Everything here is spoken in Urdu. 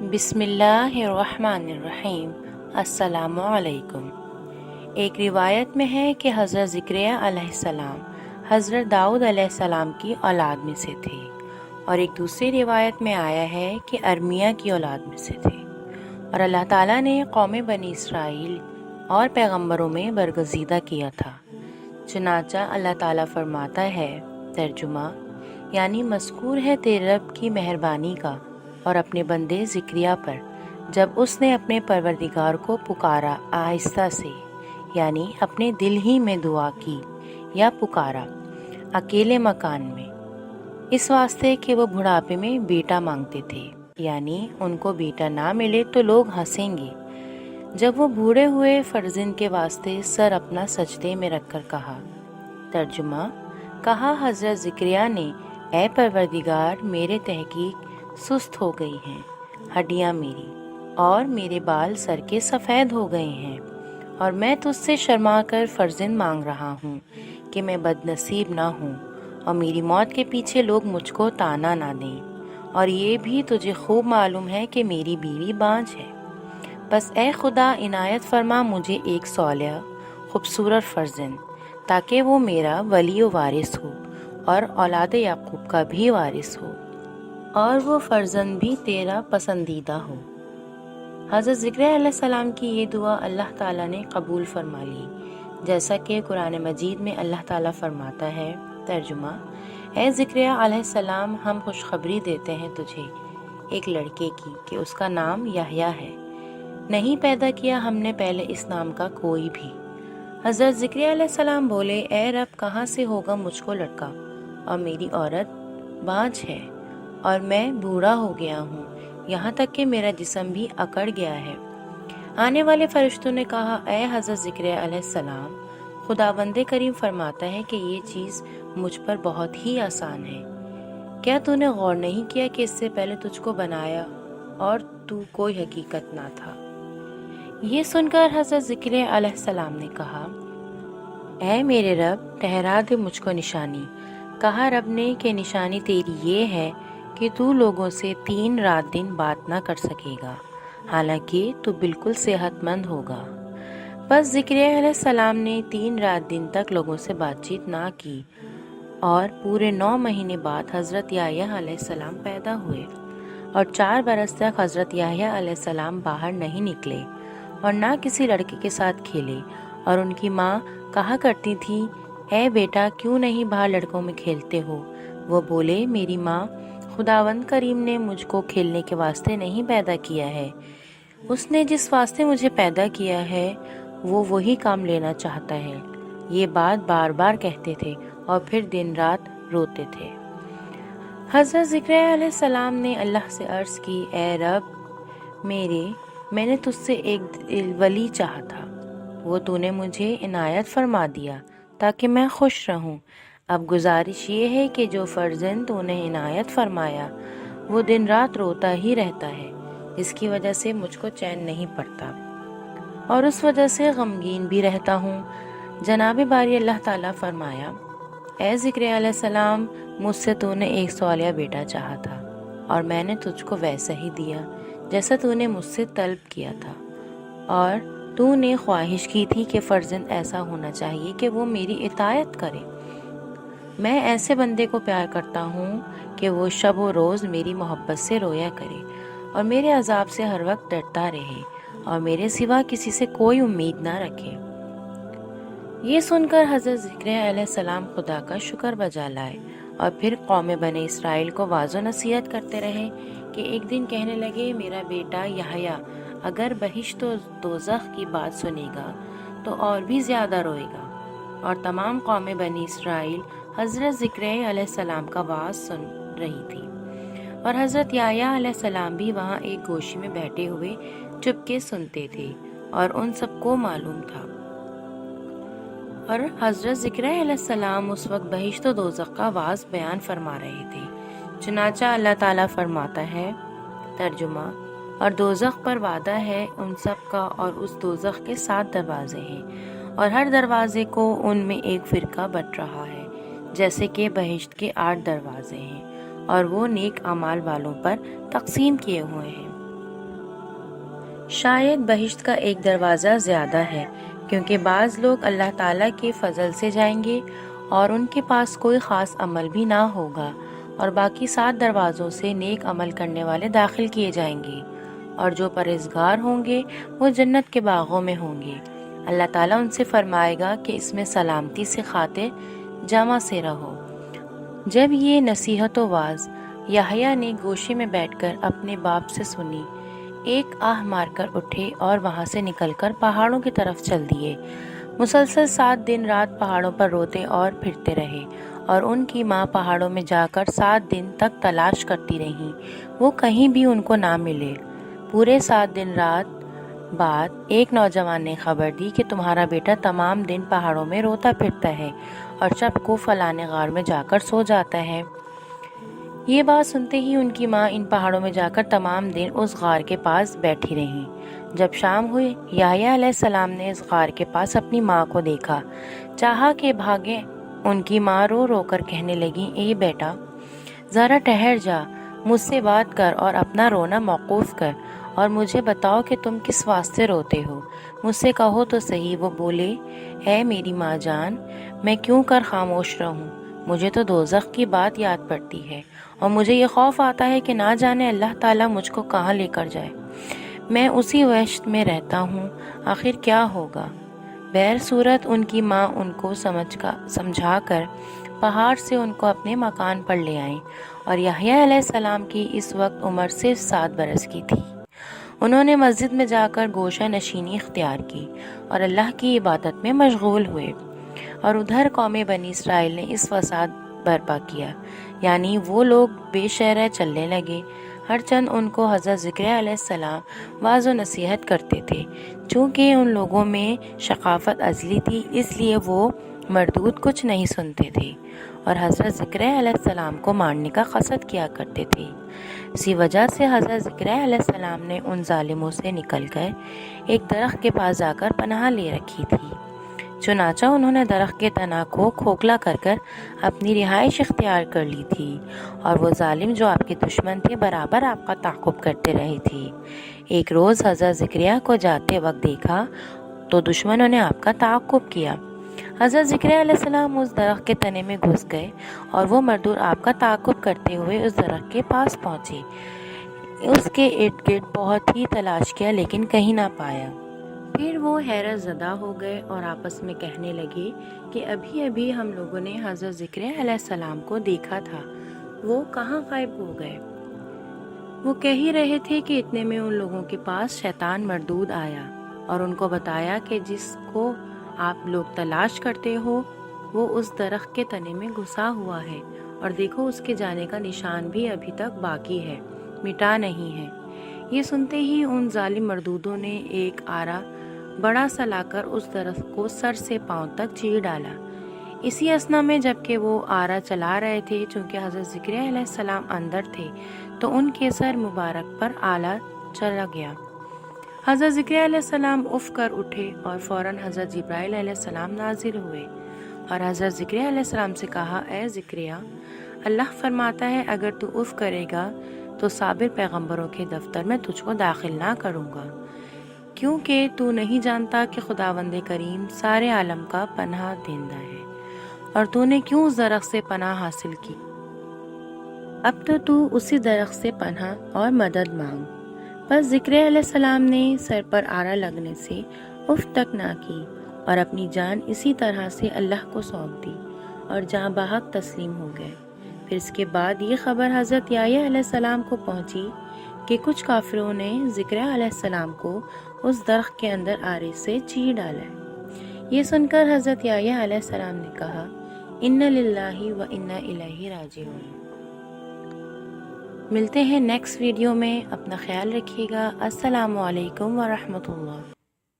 بسم اللہ الرحمن الرحیم۔ السلام علیکم۔ ایک روایت میں ہے کہ حضرت زکریا علیہ السلام حضرت داؤد علیہ السلام کی اولاد میں سے تھے، اور ایک دوسری روایت میں آیا ہے کہ ارمیہ کی اولاد میں سے تھے، اور اللہ تعالیٰ نے قوم بنی اسرائیل اور پیغمبروں میں برگزیدہ کیا تھا۔ چنانچہ اللہ تعالیٰ فرماتا ہے، ترجمہ، یعنی مذکور ہے تیرے رب کی مہربانی کا اور اپنے بندے زکریا پر، جب اس نے اپنے پروردگار کو پکارا آہستہ سے، یعنی اپنے دل ہی میں دعا کی یا پکارا اکیلے مکان میں، اس واسطے کہ وہ بڑھاپے میں بیٹا مانگتے تھے، یعنی ان کو بیٹا نہ ملے تو لوگ ہنسیں گے۔ جب وہ بوڑھے ہوئے، فرزند کے واسطے سر اپنا سجدے میں رکھ کر کہا۔ ترجمہ، کہا حضرت زکریا نے، اے پروردگار، میرے تحقیق سست ہو گئی ہیں ہڈیاں میری، اور میرے بال سر کے سفید ہو گئے ہیں، اور میں تجھ سے شرما کر فرزند مانگ رہا ہوں کہ میں بد نصیب نہ ہوں اور میری موت کے پیچھے لوگ مجھ کو طعنہ نہ دیں، اور یہ بھی تجھے خوب معلوم ہے کہ میری بیوی بانجھ ہے۔ بس اے خدا، عنایت فرما مجھے ایک صالح خوبصورت فرزند، تاکہ وہ میرا ولی و وارث ہو اور اولاد یعقوب کا بھی وارث ہو، اور وہ فرزند بھی تیرا پسندیدہ ہو۔ حضرت زکریا علیہ السلام کی یہ دعا اللہ تعالیٰ نے قبول فرما لی، جیسا کہ قرآن مجید میں اللہ تعالیٰ فرماتا ہے۔ ترجمہ، اے زکریا علیہ السلام، ہم خوشخبری دیتے ہیں تجھے ایک لڑکے کی کہ اس کا نام یحییٰ ہے، نہیں پیدا کیا ہم نے پہلے اس نام کا کوئی بھی۔ حضرت زکریا علیہ السلام بولے، اے رب، کہاں سے ہوگا مجھ کو لڑکا، اور میری عورت بانجھ ہے، اور میں بوڑھا ہو گیا ہوں، یہاں تک کہ میرا جسم بھی اکڑ گیا ہے۔ آنے والے فرشتوں نے کہا، اے حضرت زکریا علیہ السلام، خداوند کریم فرماتا ہے کہ یہ چیز مجھ پر بہت ہی آسان ہے۔ کیا تو نے غور نہیں کیا کہ اس سے پہلے تجھ کو بنایا اور تو کوئی حقیقت نہ تھا؟ یہ سن کر حضرت زکریا علیہ السلام نے کہا، اے میرے رب، ٹھہرا دے مجھ کو نشانی۔ کہا رب نے کہ نشانی تیری یہ ہے کہ تو لوگوں سے 3 رات دن بات نہ کر سکے گا، حالانکہ تو بالکل صحت مند ہوگا۔ بس زکریا علیہ السلام نے 3 رات دن تک لوگوں سے بات چیت نہ کی، اور پورے 9 مہینے بعد حضرت یحییٰ علیہ السلام پیدا ہوئے، اور 4 برس تک حضرت یحییٰ علیہ السلام باہر نہیں نکلے اور نہ کسی لڑکے کے ساتھ کھیلے، اور ان کی ماں کہا کرتی تھی، اے بیٹا، کیوں نہیں باہر لڑکوں میں کھیلتے ہو؟ وہ بولے، میری ماں، خداوند کریم نے مجھ کو کھیلنے کے واسطے نہیں پیدا کیا ہے، اس نے جس واسطے مجھے پیدا کیا ہے وہ وہی کام لینا چاہتا ہے۔ یہ بات بار بار کہتے تھے اور پھر دن رات روتے تھے۔ حضرت زکریا علیہ السلام نے اللہ سے عرض کی، اے رب میں نے تجھ سے ایک ولی چاہا تھا، وہ تو نے مجھے عنایت فرما دیا تاکہ میں خوش رہوں۔ اب گزارش یہ ہے کہ جو فرزند تو نے عنایت فرمایا وہ دن رات روتا ہی رہتا ہے، جس کی وجہ سے مجھ کو چین نہیں پڑتا، اور اس وجہ سے غمگین بھی رہتا ہوں۔ جناب باری اللہ تعالیٰ فرمایا، اے زکریا علیہ السلام، مجھ سے تو نے ایک صالح بیٹا چاہا تھا، اور میں نے تجھ کو ویسا ہی دیا جیسا تو نے مجھ سے طلب کیا تھا، اور تو نے خواہش کی تھی کہ فرزند ایسا ہونا چاہیے کہ وہ میری اطاعت کرے۔ میں ایسے بندے کو پیار کرتا ہوں کہ وہ شب و روز میری محبت سے رویا کرے اور میرے عذاب سے ہر وقت ڈرتا رہے اور میرے سوا کسی سے کوئی امید نہ رکھے۔ یہ سن کر حضرت زکریا علیہ السلام خدا کا شکر بجا لائے، اور پھر قوم بنی اسرائیل کو واض و نصیحت کرتے رہے کہ ایک دن کہنے لگے، میرا بیٹا یحییٰ اگر بہشت و دوزخ کی بات سنے گا تو اور بھی زیادہ روئے گا۔ اور تمام قوم بنی اسرائیل حضرت زکریا علیہ السلام کا واعظ سن رہی تھی، اور حضرت یحییٰ علیہ السلام بھی وہاں ایک گوشی میں بیٹھے ہوئے چپکے سنتے تھے، اور ان سب کو معلوم تھا۔ اور حضرت زکریا علیہ السلام اس وقت بہشت و دوزخ کا واعظ بیان فرما رہے تھے۔ چنانچہ اللہ تعالیٰ فرماتا ہے، ترجمہ، اور دوزخ پر وعدہ ہے ان سب کا، اور اس دوزخ کے 7 دروازے ہیں، اور ہر دروازے کو ان میں ایک فرقہ بٹ رہا ہے، جیسے کہ بہشت کے 8 دروازے ہیں، اور وہ نیک اعمال والوں پر تقسیم کیے ہوئے ہیں۔ شاید بہشت کا ایک دروازہ زیادہ ہے، کیونکہ بعض لوگ اللہ تعالیٰ کے فضل سے جائیں گے اور ان کے پاس کوئی خاص عمل بھی نہ ہوگا، اور باقی 7 دروازوں سے نیک عمل کرنے والے داخل کیے جائیں گے، اور جو پرہیزگار ہوں گے وہ جنت کے باغوں میں ہوں گے۔ اللہ تعالیٰ ان سے فرمائے گا کہ اس میں سلامتی سے کھاتے جمع سے رہو۔ جب یہ نصیحت و واز یحییٰ نے گوشے میں بیٹھ کر اپنے باپ سے سنی، ایک آہ مار کر اٹھے اور وہاں سے نکل کر پہاڑوں کی طرف چل دیے۔ مسلسل 7 دن رات پہاڑوں پر روتے اور پھرتے رہے، اور ان کی ماں پہاڑوں میں جا کر 7 دن تک تلاش کرتی رہیں، وہ کہیں بھی ان کو نہ ملے۔ پورے 7 دن رات بعد ایک نوجوان نے خبر دی کہ تمہارا بیٹا تمام دن پہاڑوں میں روتا پھرتا ہے اور شب کو فلانے غار میں جا کر سو جاتا ہے۔ یہ بات سنتے ہی ان کی ماں ان پہاڑوں میں جا کر تمام دن اس غار کے پاس بیٹھی رہیں۔ جب شام ہوئی، یحییٰ علیہ السلام نے اس غار کے پاس اپنی ماں کو دیکھا، چاہا کہ بھاگے۔ ان کی ماں رو رو کر کہنے لگی، اے بیٹا، ذرا ٹھہر جا، مجھ سے بات کر اور اپنا رونا موقوف کر، اور مجھے بتاؤ کہ تم کس واسطے روتے ہو، مجھ سے کہو تو صحیح۔ وہ بولے، اے میری ماں جان، میں کیوں کر خاموش رہوں؟ مجھے تو دوزخ کی بات یاد پڑتی ہے، اور مجھے یہ خوف آتا ہے کہ نہ جانے اللہ تعالیٰ مجھ کو کہاں لے کر جائے۔ میں اسی وحشت میں رہتا ہوں، آخر کیا ہوگا؟ بہر صورت ان کی ماں ان کو سمجھا کر پہاڑ سے ان کو اپنے مکان پر لے آئیں، اور یحییٰ علیہ السلام کی اس وقت عمر صرف 7 برس کی تھی۔ انہوں نے مسجد میں جا کر گوشہ نشینی اختیار کی اور اللہ کی عبادت میں مشغول ہوئے، اور ادھر قوم بنی اسرائیل نے اس فساد برپا کیا، یعنی وہ لوگ بے شرع چلنے لگے۔ ہر چند ان کو حضرت زکریا علیہ السلام واعظ و نصیحت کرتے تھے۔ چونکہ ان لوگوں میں ثقافت ازلی تھی، اس لیے وہ مردود کچھ نہیں سنتے تھے اور حضرت زکریا علیہ السلام کو مارنے کا قصد کیا کرتے تھے۔ اسی وجہ سے حضرت زکریا علیہ السلام نے ان ظالموں سے نکل کر ایک درخت کے پاس جا کر پناہ لے رکھی تھی۔ چنانچہ انہوں نے درخت کے تنا کو کھوکھلا کر اپنی رہائش اختیار کر لی تھی، اور وہ ظالم جو آپ کے دشمن تھے برابر آپ کا تعاقب کرتے رہے تھے۔ ایک روز حضرت زکریا کو جاتے وقت دیکھا تو دشمنوں نے آپ کا تعاقب کیا۔ حضرت زکریا علیہ السلام اس درخت کے تنے میں گھس گئے، اور وہ مردود آپ کا تعاقب کرتے ہوئے اس درخت کے پاس پہنچے۔ اس کے ارد گرد بہت ہی تلاش کیا لیکن کہیں نہ پایا۔ پھر وہ حیرت زدہ ہو گئے اور آپس میں کہنے لگے کہ ابھی ابھی ہم لوگوں نے حضرت زکریا علیہ السلام کو دیکھا تھا، وہ کہاں غائب ہو گئے؟ وہ کہہ ہی رہے تھے کہ اتنے میں ان لوگوں کے پاس شیطان مردود آیا اور ان کو بتایا کہ جس کو آپ لوگ تلاش کرتے ہو وہ اس درخت کے تنے میں گھسا ہوا ہے، اور دیکھو اس کے جانے کا نشان بھی ابھی تک باقی ہے، مٹا نہیں ہے۔ یہ سنتے ہی ان ظالم مردودوں نے ایک آرا بڑا سا لا کر اس درخت کو سر سے پاؤں تک چیر ڈالا۔ اسی اثنا میں جبکہ وہ آرا چلا رہے تھے، چونکہ حضرت زکریا علیہ السلام اندر تھے تو ان کے سر مبارک پر آلہ چلا گیا۔ حضرت زکریا علیہ السلام اف کر اٹھے اور فوراً حضرت جبرائیل علیہ السلام نازل ہوئے اور حضرت زکریا علیہ السلام سے کہا، اے زکریا، اللہ فرماتا ہے اگر تو اف کرے گا تو صابر پیغمبروں کے دفتر میں تجھ کو داخل نہ کروں گا، کیونکہ تو نہیں جانتا کہ خداوند کریم سارے عالم کا پناہ دہندہ ہے، اور تو نے کیوں اس درخت سے پناہ حاصل کی؟ اب تو اسی درخت سے پناہ اور مدد مانگ۔ پس زکریا علیہ السلام نے سر پر آرا لگنے سے اف تک نہ کی اور اپنی جان اسی طرح سے اللہ کو سونپ دی اور جاں بحق تسلیم ہو گئے۔ پھر اس کے بعد یہ خبر حضرت یحییٰ علیہ السلام کو پہنچی کہ کچھ کافروں نے زکریا علیہ السلام کو اس درخت کے اندر آرے سے چیر ڈالا ہے۔ یہ سن کر حضرت یحییٰ علیہ السلام نے کہا، اِنَّ لِلَّهِ وَإِنَّا إِلَيْهِ راجعون۔ ملتے ہیں نیکسٹ ویڈیو میں، اپنا خیال رکھیے گا۔ السلام علیکم ورحمۃ اللہ۔